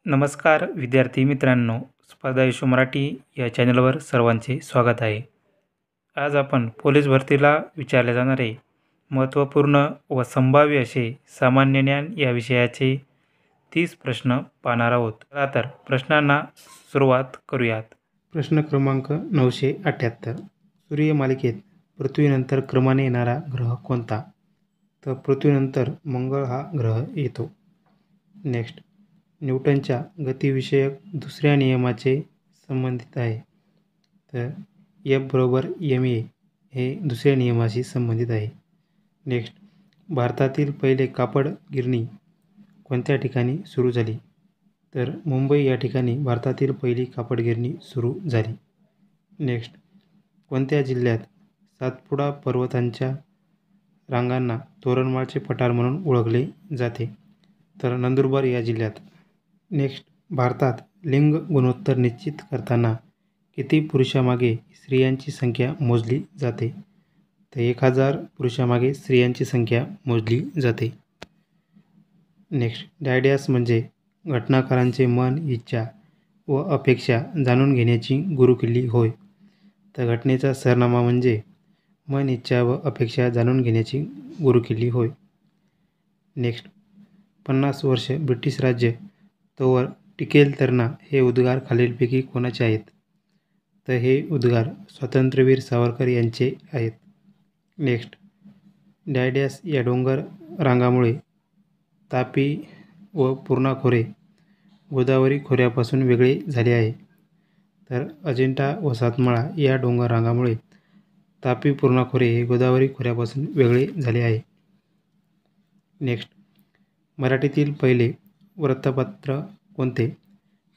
नमस्कार विद्यार्थी मित्रांनो, स्पर्धा इशू मराठी या चॅनलवर सर्वांचे स्वागत आहे. आज आपण पोलीस भरतीला विचारले जाणारे महत्त्वपूर्ण व संभाव्य असे सामान्य ज्ञान या विषयाचे 30 प्रश्न पाहणार आहोत. चला तर प्रश्नांना सुरुवात करूयात. प्रश्न क्रमांक 978. सूर्यमालिकेत पृथ्वीनंतर क्रमाने येणारा ग्रह कोणता? तर पृथ्वीनंतर मंगळ हा ग्रह येतो. नेक्स्ट, न्यूटनच्या गतिविषयक दुसऱ्या नियमाचे संबंधित आहे. तर F=ma हे दुसऱ्या नियमाशी संबंधित आहे. नेक्स्ट, भारतातील पहिले कापड गिरणी कोणत्या ठिकाणी सुरू झाली? तर मुंबई या ठिकाणी भारतातील पहिली कापड गिरणी सुरू झाली. नेक्स्ट, कोणत्या जिल्ह्यात सातपुडा पर्वतांच्या रांगांना तोरणमाळचे पठार म्हणून ओळखले जाते? तर नंदुरबार या जिल्ह्यात. नेक्स्ट, भारतात लिंग गुणोत्तर निश्चित करताना किती पुरुषामागे स्त्रियांची संख्या मोजली जाते? तर 1000 पुरुषामागे स्त्रियांची संख्या मोजली जाते. नेक्स्ट, डायडॅश म्हणजे घटनाकारांचे मन, इच्छा व अपेक्षा जाणून घेण्याची गुरुकिल्ली होय. तर घटनेचा सरनामा म्हणजे मन, इच्छा व अपेक्षा जाणून घेण्याची गुरुकिल्ली होय. नेक्स्ट, 50 वर्ष ब्रिटिश राज्य तोवर टिकेल तर ना हे उद्गार खालीलपैकी कोणाचे आहेत? तर हे उद्गार स्वातंत्र्यवीर सावरकर यांचे आहेत. नेक्स्ट, डायडॅश या डोंगर रांगामुळे तापी व पूर्णा खोरे गोदावरी खोऱ्यापासून वेगळे झाले आहे. तर अजिंठा व सातमाळा या डोंगर रांगामुळे तापी पूर्णा खोरे हे गोदावरी खोऱ्यापासून वेगळे झाले आहे. नेक्स्ट, मराठीतील पहिले वृत्तपत्र कोणते?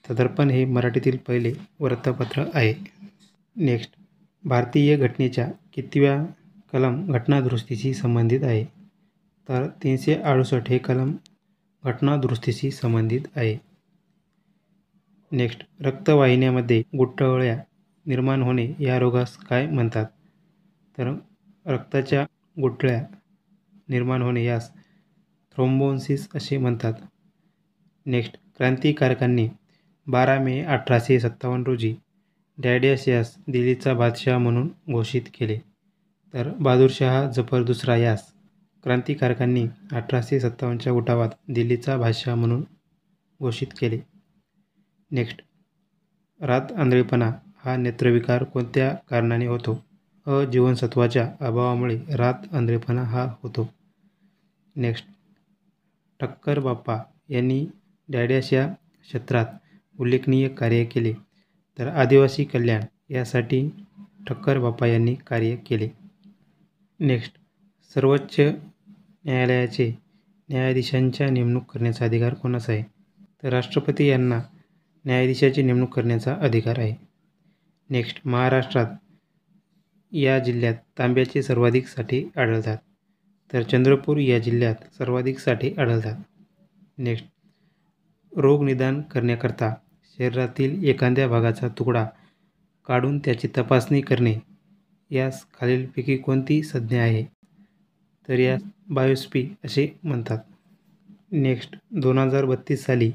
तर दर्पण हे मराठीतील पहिले वृत्तपत्र आहे. नेक्स्ट, भारतीय घटनेच्या कितव्या कलम घटनादुरुस्तीशी संबंधित आहे? तर 368 हे कलम घटनादुरुस्तीशी संबंधित आहे. नेक्स्ट, रक्तवाहिन्यामध्ये गुठळ्या निर्माण होणे या रोगास काय म्हणतात? तर रक्ताच्या गुठळ्या निर्माण होणे यास थ्रोम्बोसिस असे म्हणतात. नेक्स्ट, क्रांतिकारकांनी 12 मे 1857 रोजी डायडॅश यास दिल्लीचा बादशाह म्हणून घोषित केले. तर बहादूरशाह जफर दुसरा यास क्रांतिकारकांनी 1857च्या उठावात दिल्लीचा बादशाह म्हणून घोषित केले. नेक्स्ट, रात आंधळेपणा हा नेत्रविकार कोणत्या कारणाने होतो? जीवनसत्वाच्या अभावामुळे रात आंधळेपणा हा होतो. नेक्स्ट, ठक्कर बाप्पा यांनी डायडॅश या क्षेत्रात उल्लेखनीय कार्य केले. तर आदिवासी कल्याण यासाठी ठक्कर बाप्पा यांनी कार्य केले. नेक्स्ट, सर्वोच्च न्यायालयाचे न्यायाधीशांच्या नेमणूक करण्याचा अधिकार कोणाचा आहे? तर राष्ट्रपती यांना न्यायाधीशाची नेमणूक करण्याचा अधिकार आहे. नेक्स्ट, महाराष्ट्रात या जिल्ह्यात तांब्याचे सर्वाधिक साठे आढळतात? तर चंद्रपूर या जिल्ह्यात सर्वाधिक साठे आढळतात. नेक्स्ट, रोगनिदान करण्याकरता शरीरातील एखाद्या भागाचा तुकडा काढून त्याची तपासणी करणे यास खालीलपैकी कोणती संज्ञा आहे? तर यास बायोप्सी असे म्हणतात. नेक्स्ट, 2032 साली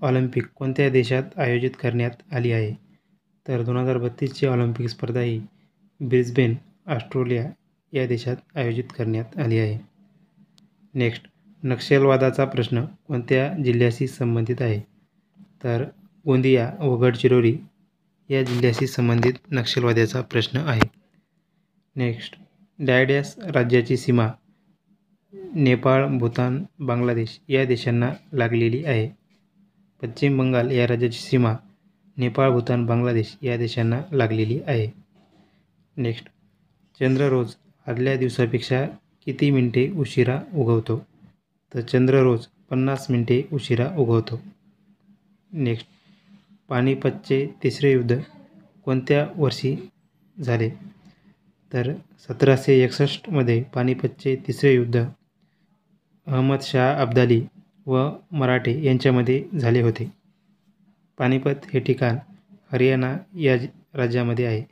ऑलिम्पिक कोणत्या देशात आयोजित करण्यात आली आहे? तर 2032ची ऑलिम्पिक स्पर्धा ही ब्रिस्बेन, ऑस्ट्रेलिया या देशात आयोजित करण्यात आली आहे. नेक्स्ट, नक्षलवादाचा प्रश्न कोणत्या जिल्ह्याशी संबंधित आहे? तर गोंदिया व गडचिरोली या जिल्ह्याशी संबंधित नक्षलवादाचा प्रश्न आहे. नेक्स्ट, डायडॅश राज्याची सीमा नेपाळ, भूतान, बांगलादेश या देशांना लागलेली आहे? पश्चिम बंगाल या राज्याची सीमा नेपाळ, भूतान, बांगलादेश या देशांना लागलेली आहे. नेक्स्ट, चंद्र रोज आदल्या दिवसापेक्षा किती मिनिटे उशिरा उगवतो? तर चंद्र रोज 50 मिनिटे उशिरा उगवतो. नेक्स्ट, पानिपतचे तिसरे युद्ध कोणत्या वर्षी झाले? तर 1761 मध्ये पानिपतचे तिसरे युद्ध अहमद शाह अब्दाली व मराठे यांच्यामध्ये झाले होते. पानिपत हे ठिकाण हरियाणा या राज्यामध्ये आहे.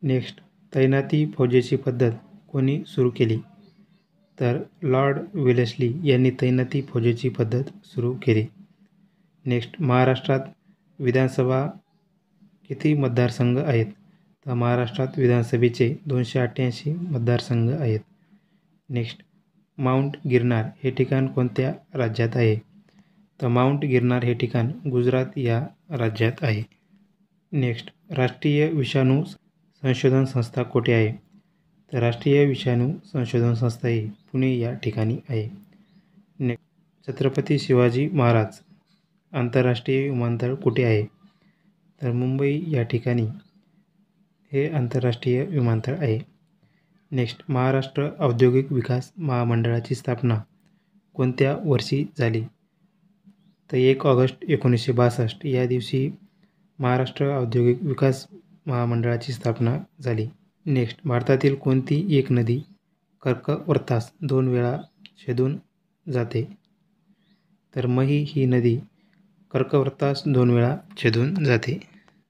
नेक्स्ट, तैनाती फौजेची पद्धत कोणी सुरू केली? तर लॉर्ड वेलेस्ली यांनी तैनाती फौजेची पद्धत सुरू केली. नेक्स्ट, महाराष्ट्रात विधानसभा किती मतदारसंघ आहेत? तर महाराष्ट्रात विधानसभेचे 288 मतदारसंघ आहेत. नेक्स्ट, माउंट गिरनार हे ठिकाण कोणत्या राज्यात आहे? तर माउंट गिरनार हे ठिकाण गुजरात या राज्यात आहे. नेक्स्ट, राष्ट्रीय विषाणू संशोधन संस्था कुठे आहे? तर राष्ट्रीय विषाणू संशोधन संस्था ही पुणे या ठिकाणी आहे. नेक्स्ट, छत्रपती शिवाजी महाराज आंतरराष्ट्रीय विमानतळ कुठे आहे? तर मुंबई या ठिकाणी हे आंतरराष्ट्रीय विमानतळ आहे. नेक्स्ट, महाराष्ट्र औद्योगिक विकास महामंडळाची स्थापना कोणत्या वर्षी झाली? तर 1 ऑगस्ट 1962 या दिवशी महाराष्ट्र औद्योगिक विकास महामंडळाची स्थापना झाली. नेक्स्ट, भारतातील कोणती एक नदी कर्कवृत्तास 2 वेळा छेदून जाते? तर मही ही नदी कर्कवृत्तास 2 वेळा छेदून जाते.